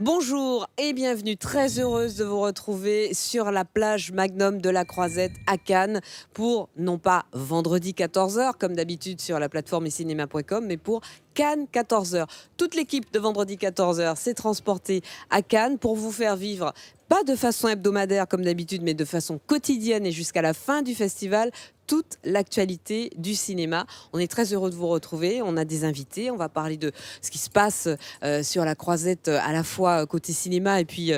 Bonjour et bienvenue, très heureuse de vous retrouver sur la plage Magnum de la Croisette à Cannes pour, non pas vendredi 14h comme d'habitude sur la plateforme cinéma.com, mais pour Cannes 14h. Toute l'équipe de vendredi 14h s'est transportée à Cannes pour vous faire vivre, pas de façon hebdomadaire comme d'habitude, mais de façon quotidienne et jusqu'à la fin du festival, toute l'actualité du cinéma. On est très heureux de vous retrouver. On a des invités. On va parler de ce qui se passe sur la Croisette, à la fois côté cinéma et puis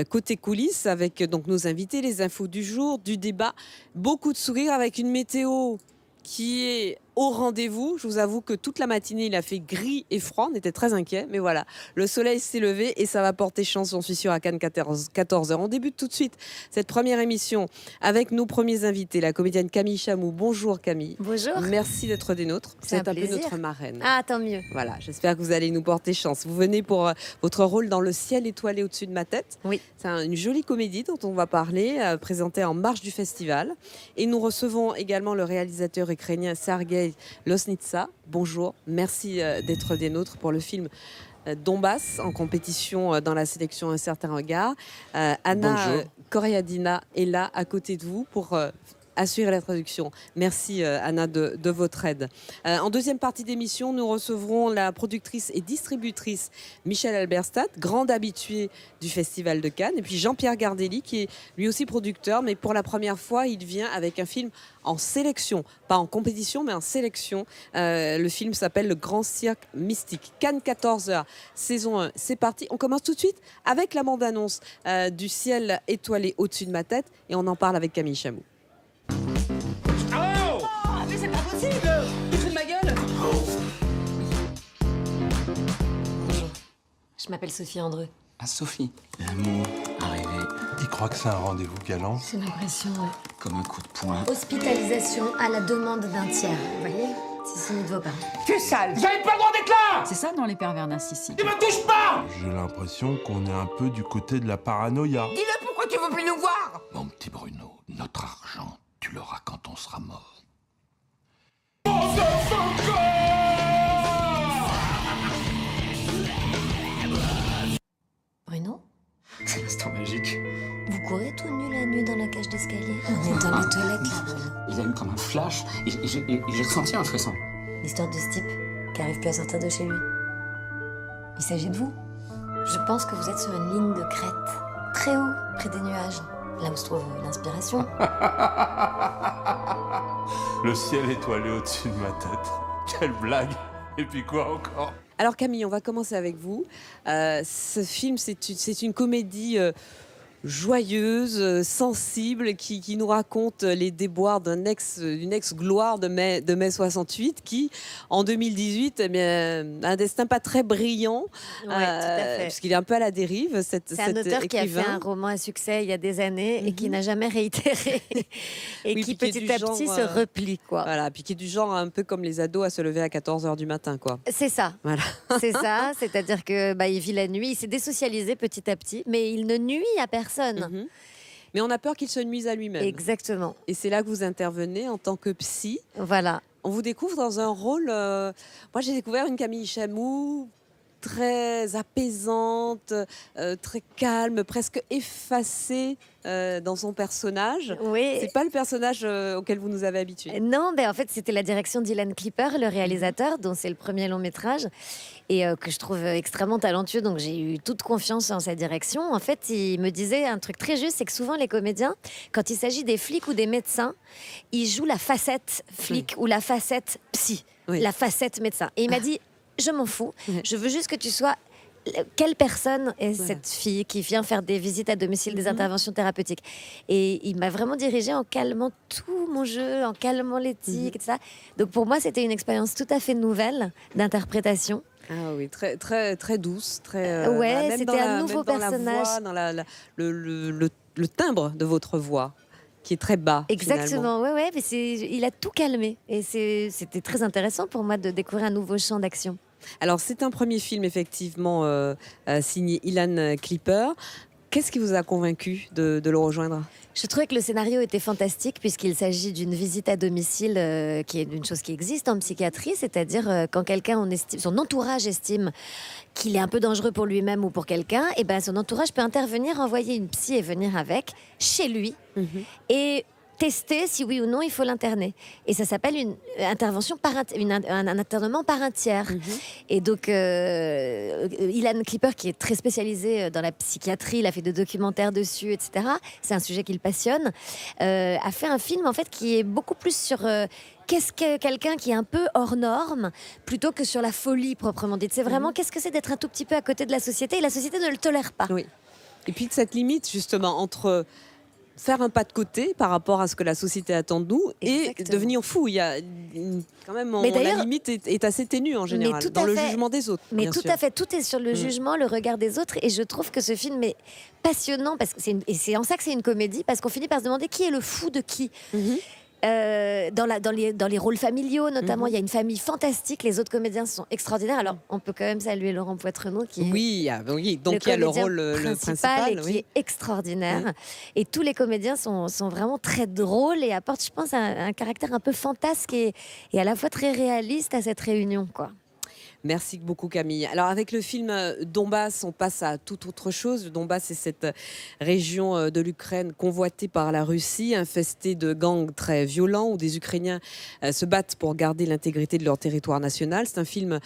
côté coulisses, avec donc nos invités, les infos du jour, du débat, beaucoup de sourires avec une météo qui est au rendez-vous. Je vous avoue que toute la matinée, il a fait gris et froid. On était très inquiets. Mais voilà, le soleil s'est levé et ça va porter chance, j'en suis sûre, à Cannes 14h. On débute tout de suite cette première émission avec nos premiers invités, la comédienne Camille Chamou. Bonjour Camille. Bonjour. Merci d'être des nôtres. C'est un peu plaisir. notre marraine. Ah, tant mieux. Voilà, j'espère que vous allez nous porter chance. Vous venez pour votre rôle dans Le ciel étoilé au-dessus de ma tête. Oui. C'est une jolie comédie dont on va parler, présentée en marge du festival. Et nous recevons également le réalisateur ukrainien Sergueï Losnitsa. Bonjour, merci d'être des nôtres pour le film Donbass, en compétition dans la sélection Un certain regard. Anna Koryadina est là à côté de vous pour assurer la traduction. Merci Anna de votre aide. En deuxième partie d'émission, nous recevrons la productrice et distributrice Michèle Alberstadt, grande habituée du Festival de Cannes, et puis Jean-Pierre Gardelli, qui est lui aussi producteur, mais pour la première fois, il vient avec un film en sélection, pas en compétition, mais en sélection. Le film s'appelle Le Grand Cirque Mystique. Cannes 14h, saison 1, c'est parti. On commence tout de suite avec la bande-annonce du ciel étoilé au-dessus de ma tête, et on en parle avec Camille Chamou. Oh, mais c'est pas possible! Tu te fous de ma gueule? Bonjour. Je m'appelle Sophie Andreu. Ah, Sophie. L'amour arrivé. Il croit que c'est un rendez-vous galant. J'ai l'impression, ouais. Comme un coup de poing. Hospitalisation à la demande d'un tiers. Vous voyez? C'est signé de vos parents. Tu es sale! Vous avez pas le droit d'être là! C'est ça dans les pervers narcissiques. Tu me touches pas! J'ai l'impression qu'on est un peu du côté de la paranoïa. Dis-le pourquoi tu veux plus nous voir! Mon petit Bruno, notre argent, tu l'auras quand on sera mort. Bruno? C'est l'instant magique. Vous courez tout nu la nuit dans la cage d'escalier? On est dans les toilettes, là, Bruno. Il y a eu comme un flash et j'ai ressenti un frisson. L'histoire de ce type qui arrive plus à sortir de chez lui. Il s'agit de vous. Je pense que vous êtes sur une ligne de crête, très haut, près des nuages, là où se trouve l'inspiration. Le ciel étoilé au-dessus de ma tête. Quelle blague. Et puis quoi encore? Alors Camille, on va commencer avec vous. Ce film, c'est une comédie joyeuse, sensible, qui nous raconte les déboires d'une ex-gloire de mai 68 qui, en 2018, a un destin pas très brillant, Ouais, tout à fait. puisqu'il est un peu à la dérive. C'est un auteur qui a fait un roman à succès il y a des années et qui n'a jamais réitéré et Oui, qui puis qui est petit du à genre, petit se replie, quoi. Voilà, puis qui est du genre un peu comme les ados à se lever à 14h du matin, quoi. C'est ça. Voilà. C'est ça, c'est-à-dire que il vit la nuit, il s'est désocialisé petit à petit, mais il ne nuit à personne. Mhm. Mais on a peur qu'il se nuise à lui-même. Exactement. Et c'est là que vous intervenez en tant que psy. Voilà. On vous découvre dans un rôle... moi, j'ai découvert une Camille Chamou très apaisante, très calme, presque effacée dans son personnage. Oui. C'est pas le personnage auquel vous nous avez habitués. Non, en fait, c'était la direction d'Ilan Clipper, le réalisateur, dont c'est le premier long métrage, et que je trouve extrêmement talentueux. Donc, j'ai eu toute confiance en sa direction. En fait, il me disait un truc très juste, c'est que souvent, les comédiens, quand il s'agit des flics ou des médecins, ils jouent la facette flic ou la facette psy, Oui. la facette médecin. Et il m'a dit, je m'en fous, je veux juste que tu sois... Quelle personne est cette fille qui vient faire des visites à domicile, des interventions thérapeutiques? Et il m'a vraiment dirigée en calmant tout mon jeu, en calmant l'éthique, etc. Donc pour moi, c'était une expérience tout à fait nouvelle d'interprétation. Ah oui, très, très, très douce. Très, Ouais, même c'était dans un nouveau même dans personnage. La voix, dans le timbre de votre voix, qui est très bas. Finalement. Exactement, ouais, mais il a tout calmé. Et c'était très intéressant pour moi de découvrir un nouveau champ d'action. Alors, c'est un premier film, effectivement, signé Ilan Clipper. Qu'est-ce qui vous a convaincu de le rejoindre? Je trouvais que le scénario était fantastique puisqu'il s'agit d'une visite à domicile qui est une chose qui existe en psychiatrie, c'est-à-dire quand quelqu'un, son entourage estime qu'il est un peu dangereux pour lui-même ou pour quelqu'un, et ben son entourage peut intervenir, envoyer une psy et venir avec chez lui et tester si oui ou non il faut l'interner. Et ça s'appelle une intervention un internement par un tiers. Et donc, Ilan Clipper, qui est très spécialisé dans la psychiatrie, il a fait des documentaires dessus, etc. C'est un sujet qui le passionne. A fait un film en fait qui est beaucoup plus sur qu'est-ce que quelqu'un qui est un peu hors norme, plutôt que sur la folie proprement dite. C'est vraiment qu'est-ce que c'est d'être un tout petit peu à côté de la société, et la société ne le tolère pas. Oui. Et puis de cette limite justement entre faire un pas de côté par rapport à ce que la société attend de nous et devenir fou. Il y a quand même la limite est assez ténue en général dans le jugement des autres. Mais tout à fait, tout est sur le jugement, le regard des autres, et je trouve que ce film est passionnant parce que c'est en ça que c'est une comédie, parce qu'on finit par se demander qui est le fou de qui. Dans les rôles familiaux, notamment, il y a une famille fantastique. Les autres comédiens sont extraordinaires. Alors, on peut quand même saluer Laurent Poitrenaud, qui est donc il y a le rôle principal et qui est extraordinaire. Et tous les comédiens sont vraiment très drôles et apportent, je pense, un caractère un peu fantasque et à la fois très réaliste à cette réunion, quoi. Merci beaucoup Camille. Alors avec le film Donbass, on passe à toute autre chose. Le Donbass, c'est cette région de l'Ukraine convoitée par la Russie, infestée de gangs très violents où des Ukrainiens se battent pour garder l'intégrité de leur territoire national. C'est un film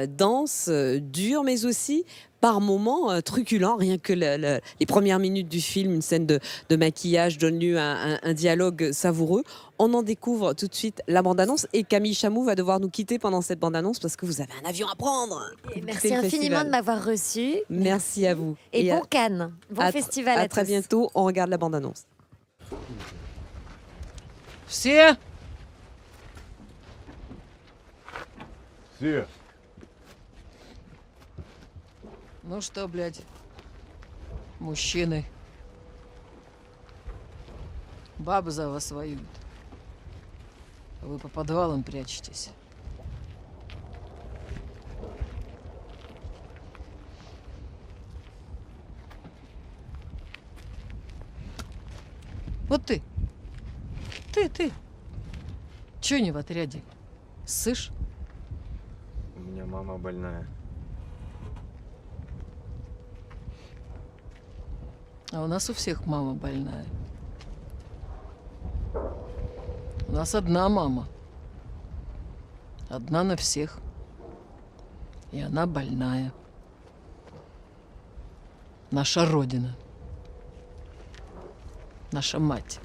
dense, dur, mais aussi par moments truculent. Rien que les premières minutes du film, une scène de maquillage donne lieu à un dialogue savoureux. On en découvre tout de suite la bande-annonce et Camille Chamou va devoir nous quitter pendant cette bande-annonce parce que vous avez un avion à prendre. Et merci infiniment de m'avoir reçu. Merci à vous. Et bon Cannes, bon festival à tous. À très bientôt, on regarde la bande-annonce. Все? Все. Ну что, блядь, мужчины, бабы за вас воюют, а вы по подвалам прячетесь. Вот ты. Ты. Чё не в отряде? Ссышь? У меня мама больная. А у нас у всех мама больная. У нас одна мама. Одна на всех. И она больная. Наша Родина. Наша мать.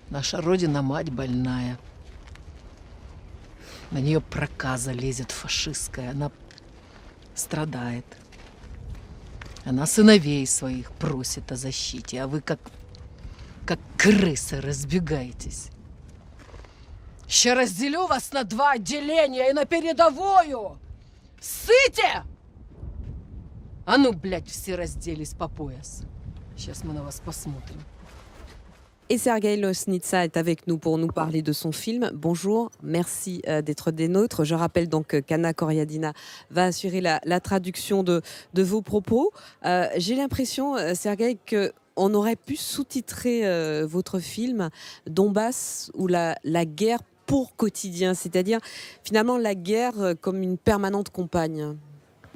Наша Родина, мать больная. На нее проказа лезет фашистская. Она страдает. Она сыновей своих просит о защите, а вы как крысы разбегаетесь. Ще разделю вас на 2 отделения и на передовую! Ссыте! А ну, блядь, все разделись по пояс. Сейчас мы на вас посмотрим. Et Sergueï Loznitsa est avec nous pour nous parler de son film. Bonjour, merci d'être des nôtres. Je rappelle donc qu'Anna Koriadina va assurer la traduction de vos propos. J'ai l'impression, Sergueï, qu'on aurait pu sous-titrer votre film Donbass ou la guerre pour quotidien, c'est-à-dire finalement la guerre comme une permanente compagne.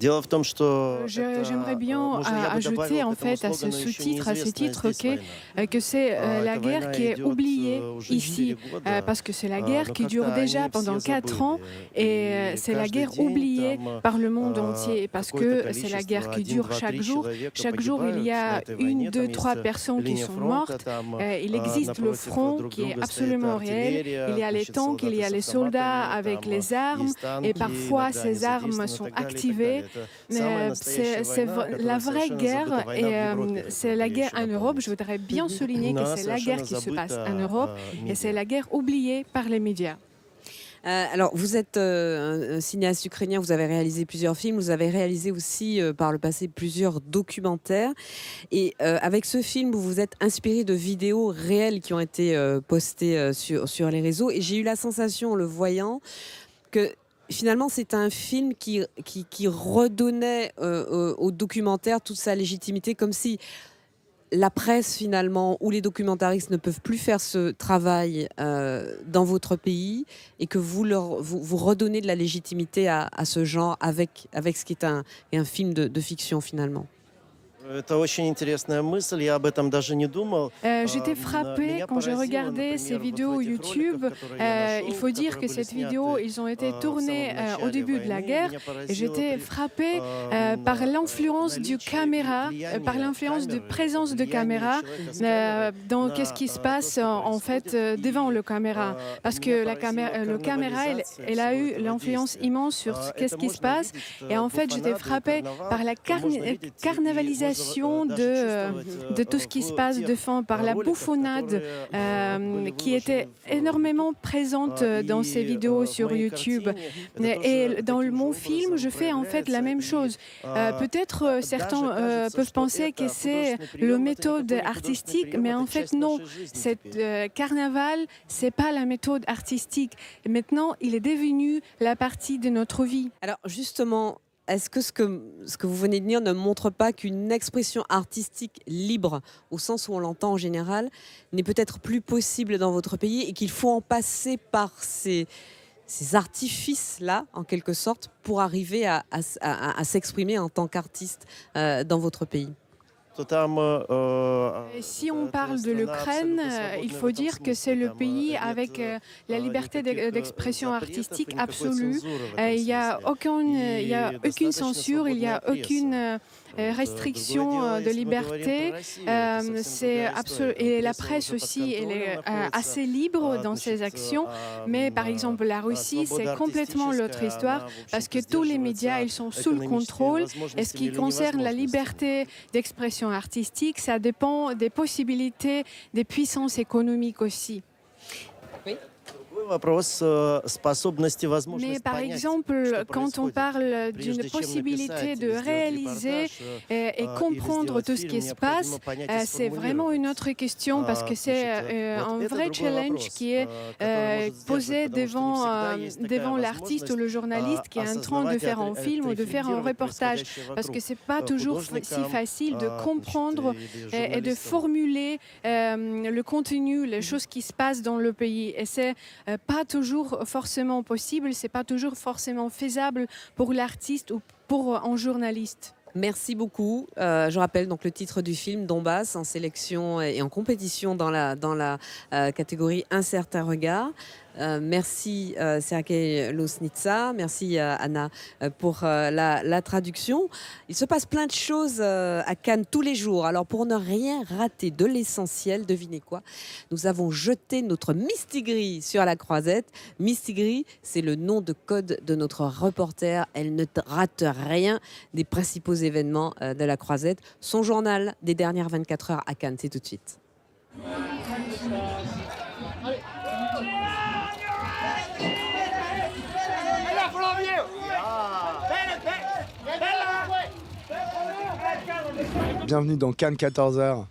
J'aimerais bien ajouter en fait à ce sous-titre, à ce titre, que c'est la guerre qui est oubliée ici, parce que c'est la guerre qui dure déjà pendant 4 ans et c'est la guerre oubliée par le monde entier, parce que c'est la guerre qui dure chaque jour. Chaque jour, il y a 1, 2, 3 personnes qui sont mortes. Il existe le front qui est absolument réel. Il y a les tanks, il y a les soldats avec les armes et parfois ces armes sont activées. C'est la vraie guerre et c'est la guerre en Europe. Je voudrais bien souligner que c'est la guerre qui se passe en Europe et c'est la guerre oubliée par les médias. Alors, vous êtes un cinéaste ukrainien, vous avez réalisé plusieurs films, vous avez réalisé aussi par le passé plusieurs documentaires. Et avec ce film, vous vous êtes inspiré de vidéos réelles qui ont été postées sur les réseaux. Et j'ai eu la sensation, en le voyant, que finalement, c'est un film qui redonnait au documentaire toute sa légitimité, comme si la presse, finalement, ou les documentaristes ne peuvent plus faire ce travail dans votre pays, et que vous redonnez de la légitimité à ce genre avec ce qui est un film de fiction, finalement. J'étais frappée quand je regardais ces vidéos YouTube. Il faut dire que cette vidéo, ils ont été tournés au début de la guerre. Et j'étais frappée par l'influence du caméra, par l'influence de présence de caméra dans qu'est-ce qui se passe en fait devant le caméra. Parce que le caméra, elle a eu l'influence immense sur qu'est-ce qui se passe. Et en fait, j'étais frappée par la carnavalisation de tout ce qui se passe devant, par la bouffonnade qui était énormément présente dans ces vidéos sur YouTube. Et dans mon film, je fais en fait la même chose. Peut-être certains peuvent penser que c'est la méthode artistique, mais en fait non. Cette carnaval, c'est pas la méthode artistique. Et maintenant, il est devenu la partie de notre vie. Alors justement, est-ce que ce que vous venez de dire ne montre pas qu'une expression artistique libre, au sens où on l'entend en général, n'est peut-être plus possible dans votre pays, et qu'il faut en passer par ces artifices-là, en quelque sorte, pour arriver à s'exprimer en tant qu'artiste dans votre pays? Et si on parle de l'Ukraine, il faut dire que c'est le pays avec la liberté d'expression artistique absolue. Il n'y a aucune censure, il n'y a aucune restriction de liberté. Et la presse aussi, elle est assez libre dans ses actions. Mais par exemple, la Russie, c'est complètement l'autre histoire, parce que tous les médias, ils sont sous le contrôle. Et ce qui concerne la liberté d'expression artistique, ça dépend des possibilités des puissances économiques aussi. Oui. Mais par exemple, quand on parle d'une possibilité de réaliser et comprendre tout ce qui se passe, c'est vraiment une autre question, parce que c'est un vrai challenge qui est posé devant l'artiste ou le journaliste qui est en train de faire un film ou de faire un reportage, parce que c'est pas toujours si facile de comprendre et de formuler le contenu, les choses qui se passent dans le pays. Et c'est pas toujours forcément possible, c'est pas toujours forcément faisable pour l'artiste ou pour un journaliste. Merci beaucoup. Je rappelle donc le titre du film, Donbass, en sélection et en compétition dans la catégorie Un certain regard. Merci Sergei Lousnitsa, merci Anna pour la traduction. Il se passe plein de choses à Cannes tous les jours. Alors pour ne rien rater de l'essentiel, devinez quoi? Nous avons jeté notre mistigris sur la croisette. Mistigris, c'est le nom de code de notre reporter. Elle ne rate rien des principaux événements de la croisette. Son journal des dernières 24 heures à Cannes, c'est tout de suite. Bienvenue dans Cannes 14h.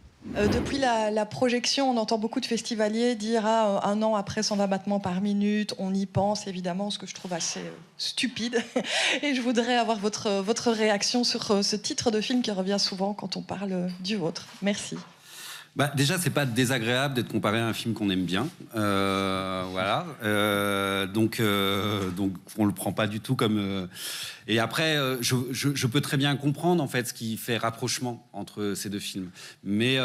Depuis la projection, on entend beaucoup de festivaliers dire un an après 120 battements par minute, on y pense évidemment, ce que je trouve assez stupide. Et je voudrais avoir votre réaction sur ce titre de film qui revient souvent quand on parle du vôtre. Merci. Déjà, c'est pas désagréable d'être comparé à un film qu'on aime bien. Voilà. Donc, on le prend pas du tout comme... Et après, je peux très bien comprendre, en fait, ce qui fait rapprochement entre ces deux films. Mais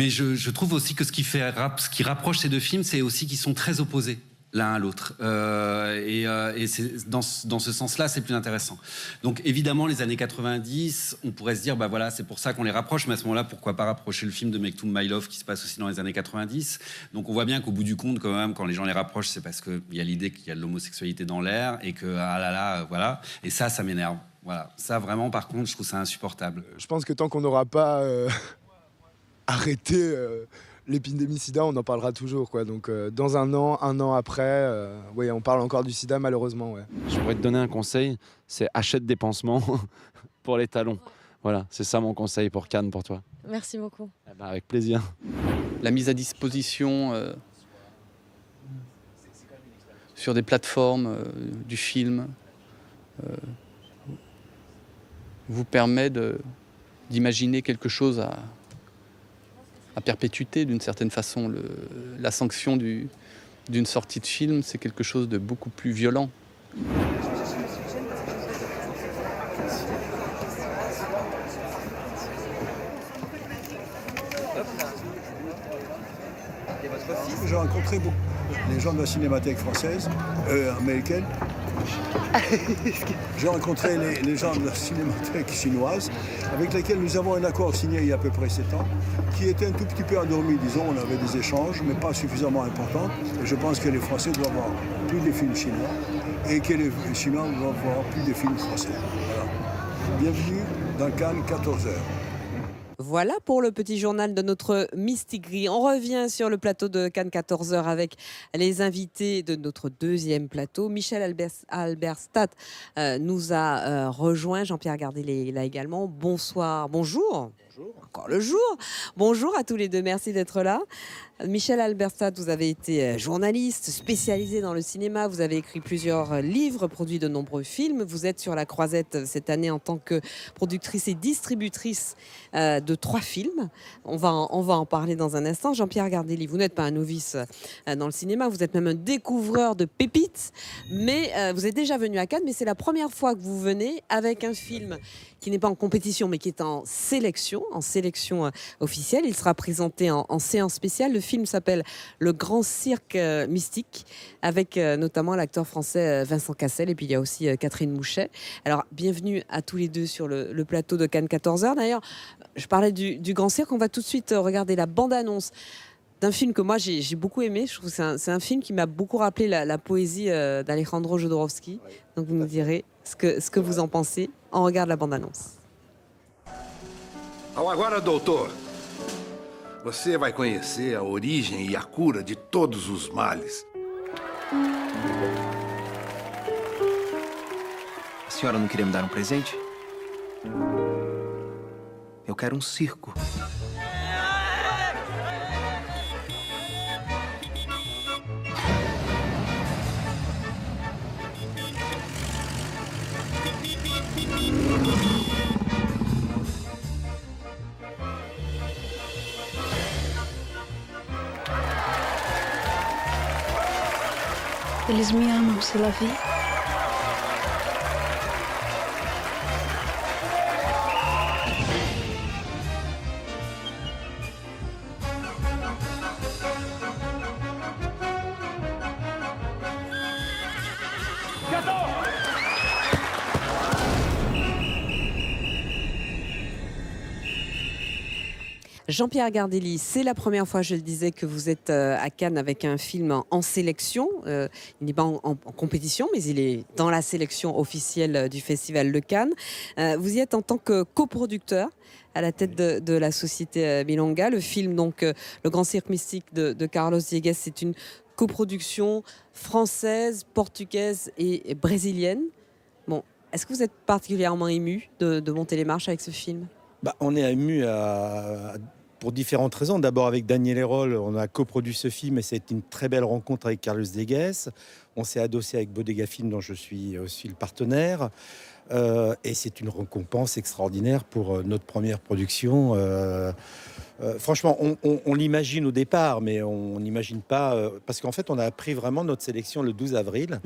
je trouve aussi que ce qui rapproche ces deux films, c'est aussi qu'ils sont très opposés l'un à l'autre. Et c'est, dans ce sens-là, c'est plus intéressant. Donc, évidemment, les années 90, on pourrait se dire, voilà, c'est pour ça qu'on les rapproche, mais à ce moment-là, pourquoi pas rapprocher le film de Mektoub My Love qui se passe aussi dans les années 90. Donc, on voit bien qu'au bout du compte, quand même, quand les gens les rapprochent, c'est parce qu'il y a l'idée qu'il y a de l'homosexualité dans l'air et que, voilà. Et ça m'énerve. Voilà. Ça, vraiment, par contre, je trouve ça insupportable. Je pense que tant qu'on n'aura pas arrêté... l'épidémie sida, on en parlera toujours, quoi. Donc dans un an après, on parle encore du sida, malheureusement. Ouais. Je pourrais te donner un conseil, c'est achète des pansements pour les talons. Voilà, c'est ça mon conseil pour Cannes, pour toi. Merci beaucoup. Avec plaisir. La mise à disposition sur des plateformes du film vous permet d'imaginer quelque chose à perpétuité d'une certaine façon. La sanction d'une sortie de film, c'est quelque chose de beaucoup plus violent. J'ai rencontré beaucoup les gens de la Cinémathèque française, américaine. J'ai rencontré les gens de la Cinémathèque chinoise, avec lesquels nous avons un accord signé il y a à peu près 7 ans, qui était un tout petit peu endormi, disons. On avait des échanges, mais pas suffisamment importants. Et je pense que les Français doivent voir plus de films chinois et que les Chinois doivent voir plus de films français. Voilà. Bienvenue dans Cannes, 14h. Voilà pour le petit journal de notre Mistigris. On revient sur le plateau de Cannes 14h avec les invités de notre deuxième plateau. Michel Alberstadt nous a rejoint. Jean-Pierre Gardelli est là également. Bonsoir, bonjour. Bonjour. Encore le jour. Bonjour à tous les deux, merci d'être là. Michel Alberstadt, vous avez été journaliste spécialisé dans le cinéma. Vous avez écrit plusieurs livres, produit de nombreux films. Vous êtes sur la Croisette cette année en tant que productrice et distributrice de 3 films. On va en parler dans un instant. Jean-Pierre Gardelli, vous n'êtes pas un novice dans le cinéma. Vous êtes même un découvreur de pépites. Mais vous êtes déjà venu à Cannes, mais c'est la première fois que vous venez avec un film qui n'est pas en compétition, mais qui est en sélection officielle. Il sera présenté en séance spéciale. Le film s'appelle Le Grand Cirque Mystique, avec notamment l'acteur français Vincent Cassel, et puis il y a aussi Catherine Mouchet. Alors, bienvenue à tous les deux sur le plateau de Cannes 14h. D'ailleurs, je parlais du Grand Cirque. On va tout de suite regarder la bande-annonce d'un film que moi j'ai beaucoup aimé. Je trouve que c'est un film qui m'a beaucoup rappelé la poésie d'Alejandro Jodorowsky. Donc vous nous direz ce que vous en pensez. On regarde la bande-annonce. Agora, doutor, você vai conhecer a origem e a cura de todos os males. A senhora não queria me dar um presente? Eu quero um circo. Eles me amam, você l'a vu? Jean-Pierre Gardelli, c'est la première fois, je le disais, que vous êtes à Cannes avec un film en sélection. Il n'est pas en compétition, mais il est dans la sélection officielle du Festival de Cannes. Vous y êtes en tant que coproducteur à la tête de la société Milonga. Le film, donc, Le Grand Cirque Mystique de Carlos Diegues, c'est une coproduction française, portugaise et brésilienne. Bon, est-ce que vous êtes particulièrement ému de monter les marches avec ce film ? On est ému pour différentes raisons. D'abord, avec Daniel Hérol, on a coproduit ce film et c'est une très belle rencontre avec Carlos Diegues. On s'est adossé avec Bodega Film, dont je suis aussi le partenaire. Et c'est une récompense extraordinaire pour notre première production. Franchement, on l'imagine au départ, mais on n'imagine pas... parce qu'en fait, on a appris vraiment notre sélection le 12 avril,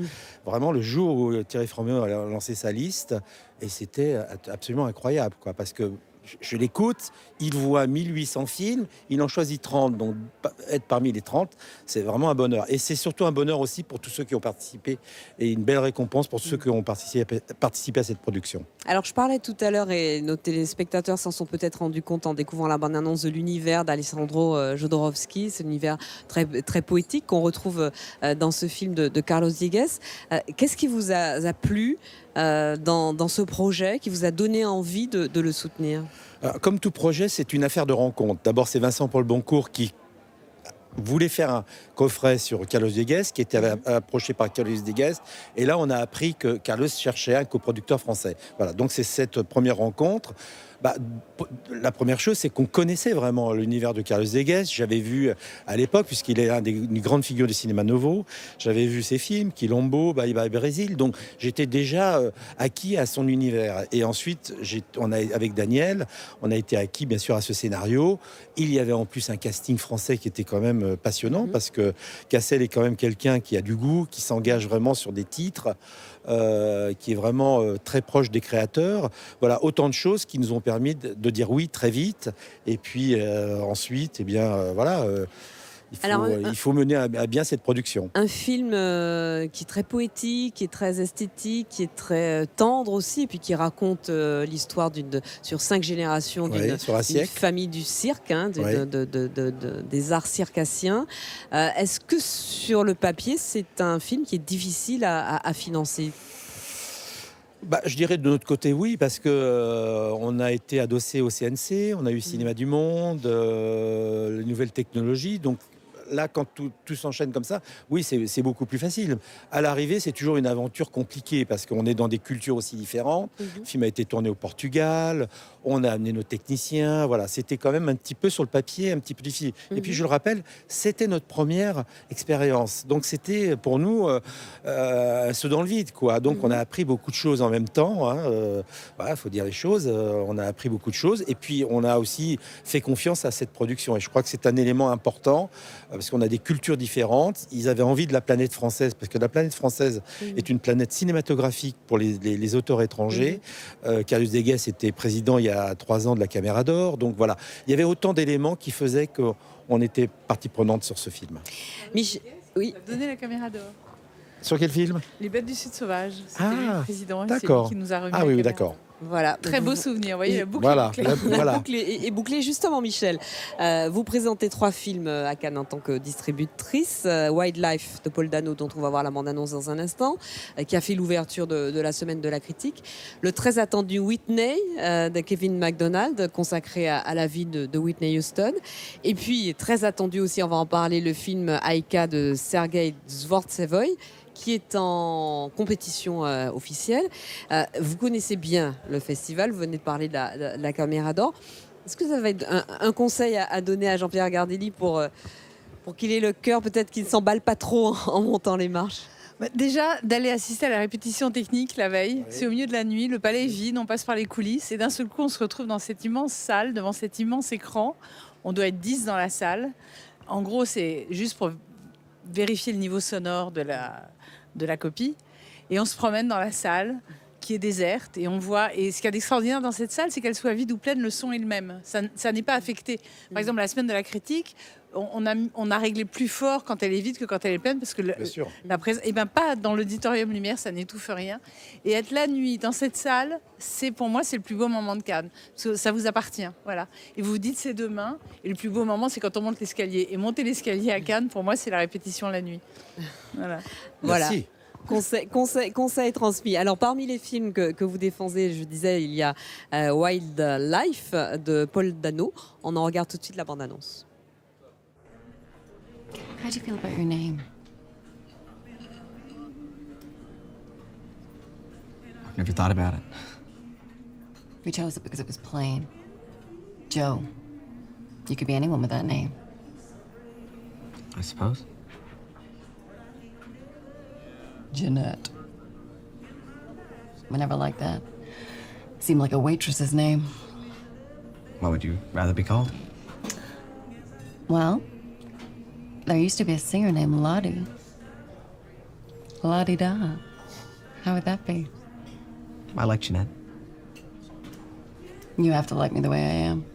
vraiment le jour où Thierry Froment a lancé sa liste. Et c'était absolument incroyable, quoi, parce que je l'écoute, il voit 1800 films, il en choisit 30, donc être parmi les 30, c'est vraiment un bonheur. Et c'est surtout un bonheur aussi pour tous ceux qui ont participé, et une belle récompense pour ceux qui ont participé à cette production. Alors, je parlais tout à l'heure, et nos téléspectateurs s'en sont peut-être rendus compte en découvrant la bande-annonce, de l'univers d'Alejandro Jodorowsky, c'est un univers très, très poétique qu'on retrouve dans ce film de Carlos Diegues. Qu'est-ce qui vous a plu dans ce projet, qui vous a donné envie de le soutenir ? Comme tout projet, c'est une affaire de rencontre. D'abord, c'est Vincent Paul Boncourt qui voulait faire un coffret sur Carlos Diegues, qui était approché par Carlos Diegues. Et là, on a appris que Carlos cherchait un coproducteur français. Voilà, donc c'est cette première rencontre. La première chose, c'est qu'on connaissait vraiment l'univers de Carlos Dégès. J'avais vu à l'époque, puisqu'il est une grande figure du cinéma novo, j'avais vu ses films, Quilombo, Bye Bye Brésil. Donc j'étais déjà acquis à son univers. Et ensuite, avec Daniel, on a été acquis bien sûr à ce scénario. Il y avait en plus un casting français qui était quand même passionnant, parce que Cassel est quand même quelqu'un qui a du goût, qui s'engage vraiment sur des titres, qui est vraiment très proche des créateurs. Voilà, autant de choses qui nous ont permis de dire oui très vite. Et puis ensuite, il faut mener à bien cette production. Un film qui est très poétique, qui est très esthétique, qui est très tendre aussi, et puis qui raconte l'histoire sur 5 générations d'une famille du cirque, des arts circassiens. Est-ce que sur le papier, c'est un film qui est difficile à financer ? Je dirais de notre côté oui, parce que on a été adossé au CNC, on a eu Cinéma du Monde, les nouvelles technologies, donc là, quand tout s'enchaîne comme ça, oui, c'est beaucoup plus facile. À l'arrivée, c'est toujours une aventure compliquée parce qu'on est dans des cultures aussi différentes. Le film a été tourné au Portugal, on a amené nos techniciens. Voilà, c'était quand même un petit peu sur le papier, un petit peu difficile. Et puis, je le rappelle, c'était notre première expérience. Donc, c'était pour nous un saut dans le vide, quoi. Donc, on a appris beaucoup de choses en même temps. Voilà, faut dire les choses. On a appris beaucoup de choses. Et puis, on a aussi fait confiance à cette production. Et je crois que c'est un élément important. Parce qu'on a des cultures différentes. Ils avaient envie de la planète française, parce que la planète française est une planète cinématographique pour les auteurs étrangers. Carlos Dégès était président il y a 3 ans de la Caméra d'Or. Donc voilà, il y avait autant d'éléments qui faisaient qu'on était partie prenante sur ce film. Oui. Donner la Caméra d'Or. Sur quel film ? Les Bêtes du Sud sauvage. C'était le président, d'accord. C'est lui qui nous a remis Ah oui, d'accord. Voilà. Très beau souvenir, vous voyez, la boucle est bouclée. Justement, Michel, vous présentez 3 films à Cannes en tant que distributrice. Wildlife de Paul Dano, dont on va voir la bande-annonce dans un instant, qui a fait l'ouverture de la semaine de la critique. Le très attendu Whitney de Kevin MacDonald, consacré à la vie de Whitney Houston. Et puis, très attendu aussi, on va en parler, le film Aïka de Sergei Dvortsevoy, qui est en compétition officielle. Vous connaissez bien le festival, vous venez de parler de la Caméra d'Or. Est-ce que vous avez un conseil à donner à Jean-Pierre Gardelli pour qu'il ait le cœur, peut-être qu'il ne s'emballe pas trop en montant les marches ? Déjà, d'aller assister à la répétition technique la veille. C'est au milieu de la nuit, le palais est vide, on passe par les coulisses et d'un seul coup, on se retrouve dans cette immense salle, devant cet immense écran. On doit être 10 dans la salle. En gros, c'est juste pour vérifier le niveau sonore de la copie, et on se promène dans la salle qui est déserte et on voit, et ce qu'il y a d'extraordinaire dans cette salle, c'est qu'elle soit vide ou pleine, le son est le même, ça n'est pas affecté. Par exemple, la semaine de la critique, on a réglé plus fort quand elle est vide que quand elle est pleine, parce que pas dans l'auditorium lumière, ça n'étouffe rien, et être la nuit dans cette salle, pour moi c'est le plus beau moment de Cannes, parce que ça vous appartient, voilà, et vous vous dites c'est demain, et le plus beau moment c'est quand on monte l'escalier, et monter l'escalier à Cannes, pour moi c'est la répétition la nuit. Voilà. Conseil transmis. Alors, parmi les films que vous défendez, je disais, il y a Wildlife de Paul Dano. On en regarde tout de suite la bande-annonce. How do you feel about your name? I've never thought about it. We chose it because it was plain. Joe. You could be anyone with that name. I suppose. Jeanette. I never liked that. Seemed like a waitress's name. What would you rather be called? Well, there used to be a singer named Lottie. La-di-da. How would that be? I like Jeanette. You have to like me the way I am.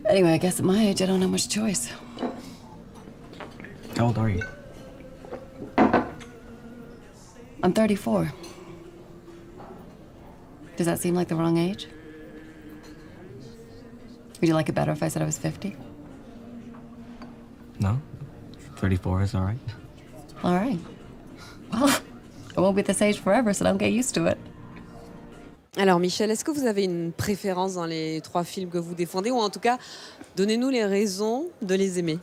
Anyway, I guess at my age, I don't have much choice. How old are you? I'm 34. Does that seem like the wrong age? Would you like it better if I said I was 50? No. 34 is all right. All right. Well, I won't be at this age forever, so don't get used to it. Alors Michel, est-ce que vous avez une préférence dans les 3 films que vous défendez, ou en tout cas, donnez-nous les raisons de les aimer?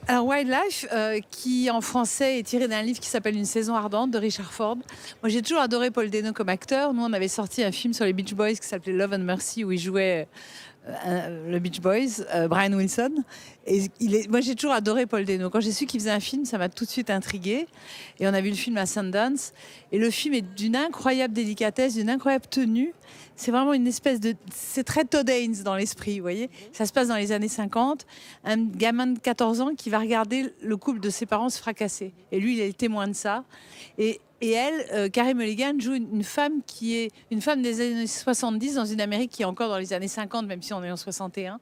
Alors Wildlife, qui en français est tiré d'un livre qui s'appelle Une saison ardente de Richard Ford. Moi j'ai toujours adoré Paul Dano comme acteur. Nous on avait sorti un film sur les Beach Boys qui s'appelait Love and Mercy où il jouait le Beach Boys, Brian Wilson. Et moi j'ai toujours adoré Paul Dano. Quand j'ai su qu'il faisait un film, ça m'a tout de suite intriguée. Et on a vu le film à Sundance. Et le film est d'une incroyable délicatesse, d'une incroyable tenue. C'est vraiment une espèce de... C'est très Todd Haynes dans l'esprit, vous voyez. Ça se passe dans les années 50. Un gamin de 14 ans qui va regarder le couple de ses parents se fracasser. Et lui, il est le témoin de ça. Et elle, Carey Mulligan, joue une femme qui est une femme des années 70 dans une Amérique qui est encore dans les années 50, même si on est en 61.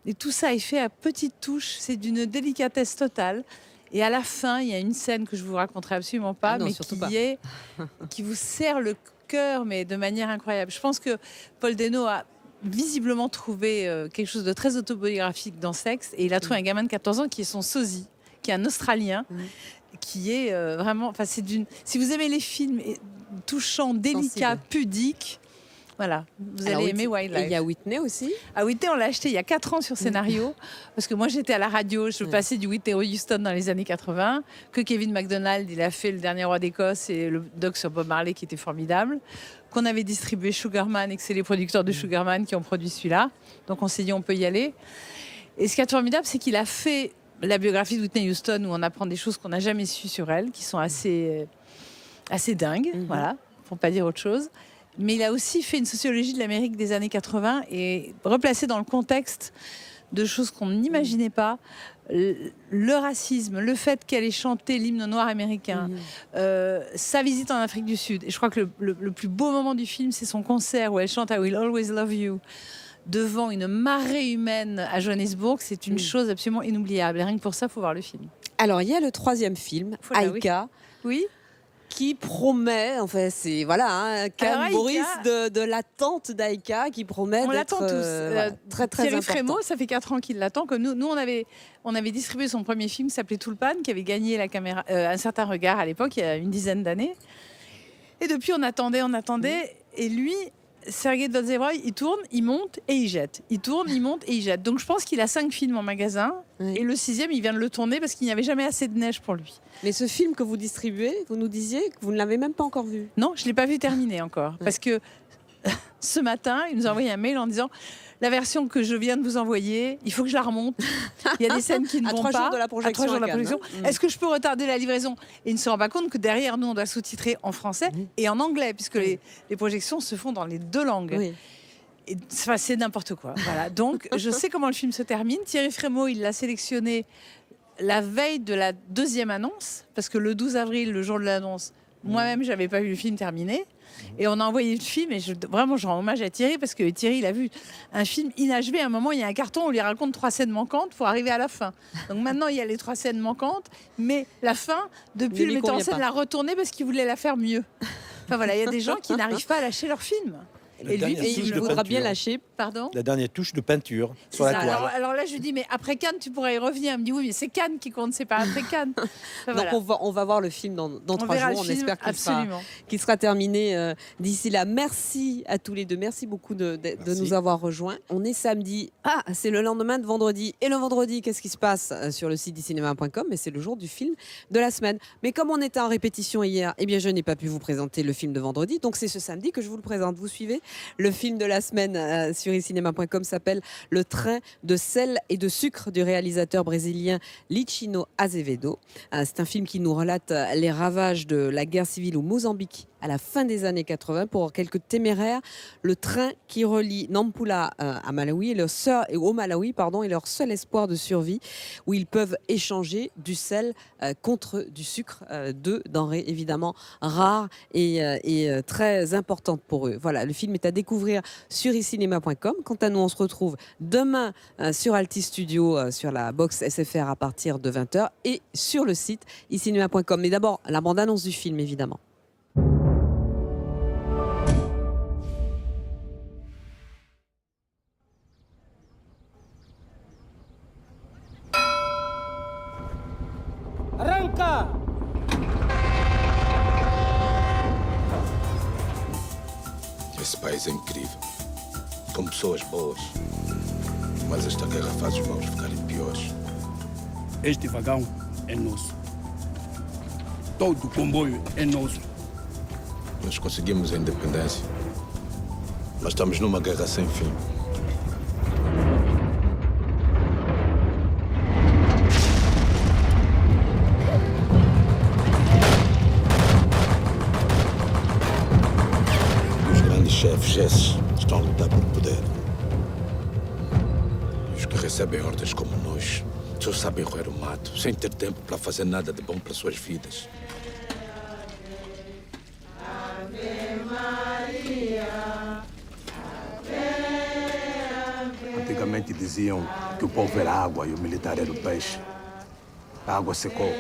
Et tout ça est fait à petites touches. C'est d'une délicatesse totale. Et à la fin, il y a une scène que je vous raconterai absolument pas, mais qui vous serre le cœur, mais de manière incroyable. Je pense que Paul Dano a visiblement trouvé quelque chose de très autobiographique dans Sexe, et il a trouvé un gamin de 14 ans qui est son sosie, qui est un Australien, qui est vraiment... Enfin, si vous aimez les films touchants, délicats, pudiques, voilà, vous allez aimer Wildlife. Et il y a Whitney aussi. À Whitney, on l'a acheté il y a 4 ans sur Scénario, parce que moi j'étais à la radio, je passais du Whitney Houston dans les années 80, que Kevin MacDonald, il a fait Le Dernier Roi d'Écosse et le doc sur Bob Marley qui était formidable, qu'on avait distribué Sugarman et que c'est les producteurs de Sugarman qui ont produit celui-là. Donc on s'est dit on peut y aller. Et ce qui est formidable, c'est qu'il a fait la biographie de Whitney Houston où on apprend des choses qu'on n'a jamais su sur elle, qui sont assez dingues, voilà, pour pas dire autre chose. Mais il a aussi fait une sociologie de l'Amérique des années 80 et replacé dans le contexte de choses qu'on n'imaginait pas. Le racisme, le fait qu'elle ait chanté l'hymne noir américain, sa visite en Afrique du Sud. Et je crois que le plus beau moment du film, c'est son concert où elle chante I Will Always Love You devant une marée humaine à Johannesburg. C'est une chose absolument inoubliable. Et rien que pour ça, il faut voir le film. Alors, il y a le 3e film, Aïka. Oui. Qui promet, enfin c'est voilà, Cannes Boris de l'attente d'Aïka qui promet on d'être l'attend tous. Très très Thierry important. Frémaux, ça fait 4 ans qu'il l'attend. Comme nous on avait distribué son premier film qui s'appelait Tulpan, qui avait gagné la caméra, un certain regard à l'époque, il y a une dizaine d'années. Et depuis on attendait, et lui, Sergei Donzeroy, il tourne, il monte et il jette. Il tourne, il monte et il jette. Donc je pense qu'il a 5 films en magasin. Et le 6e, il vient de le tourner parce qu'il n'y avait jamais assez de neige pour lui. Mais ce film que vous distribuez, vous nous disiez que vous ne l'avez même pas encore vu. Non, je ne l'ai pas vu terminer encore. Parce que ce matin, il nous a envoyé un mail en disant la version que je viens de vous envoyer, il faut que je la remonte. Il y a des scènes qui ne vont pas. À 3 jours de la projection. À 3 jours de la projection. Est-ce que je peux retarder la livraison? Et il ne se rend pas compte que derrière nous, on doit sous-titrer en français et en anglais, puisque les projections se font dans les 2 langues. Oui. Et, enfin, c'est n'importe quoi. Voilà. Donc, je sais comment le film se termine. Thierry Frémaux, il l'a sélectionné la veille de la 2e annonce, parce que le 12 avril, le jour de l'annonce, moi-même, je n'avais pas vu le film terminé. Et on a envoyé le film, et vraiment, je rends hommage à Thierry, parce que Thierry, il a vu un film inachevé. À un moment, il y a un carton où on lui raconte 3 scènes manquantes pour arriver à la fin. Donc maintenant, il y a les 3 scènes manquantes, mais la fin, depuis, le metteur en scène l'a retournée parce qu'il voulait la faire mieux. Enfin voilà, il y a des gens qui n'arrivent pas à lâcher leur film. Et lui, il voudra bien lâcher. Pardon ? La dernière touche de peinture sur la toile. Alors là, je lui dis, mais après Cannes, tu pourrais y revenir. Il me dit, oui, mais c'est Cannes qui compte, c'est pas après Cannes. Enfin, donc voilà. on va voir le film dans 3 jours. On espère qu'il sera terminé d'ici là. Merci à tous les deux. Merci beaucoup de nous avoir rejoints. On est samedi. Ah, c'est le lendemain de vendredi. Et le vendredi, qu'est-ce qui se passe sur le site dicinéma.com? Mais c'est le jour du film de la semaine. Mais comme on était en répétition hier, eh bien, je n'ai pas pu vous présenter le film de vendredi. Donc c'est ce samedi que je vous le présente. Vous suivez? Le film de la semaine sur icinema.com s'appelle Le train de sel et de sucre du réalisateur brésilien Lichinio Azevedo. C'est un film qui nous relate les ravages de la guerre civile au Mozambique à la fin des années 80. Pour quelques téméraires, le train qui relie Nampula à Malawi au Malawi, et leur seul espoir de survie, où ils peuvent échanger du sel contre du sucre, deux denrées évidemment rares et très importantes pour eux. Voilà, le film est à découvrir sur icinema.com. Quant à nous, on se retrouve demain sur Altis Studio, sur la box SFR à partir de 20h et sur le site icinema.com. Mais d'abord, la bande-annonce du film, évidemment. Arranca! Esse país é incrível, com pessoas boas, mas esta guerra faz os maus ficarem piores. Este vagão é nosso. Todo o comboio é nosso. Nós conseguimos a independência, mas estamos numa guerra sem fim. Os grandes chefes, esses, estão a lutar por poder. E os que recebem ordens como nós só sabem roer o mato, sem ter tempo para fazer nada de bom para suas vidas. Antigamente diziam que o povo era água e o militar era o peixe. A água secou.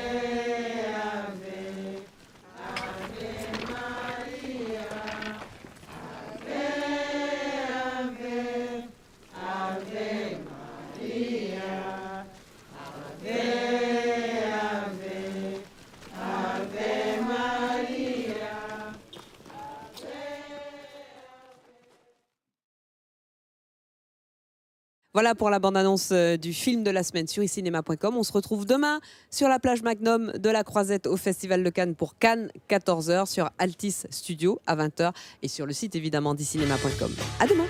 Voilà pour la bande-annonce du film de la semaine sur icinema.com. On se retrouve demain sur la plage Magnum de la Croisette au Festival de Cannes pour Cannes 14h sur Altis Studio à 20h et sur le site évidemment d'icinema.com. À demain.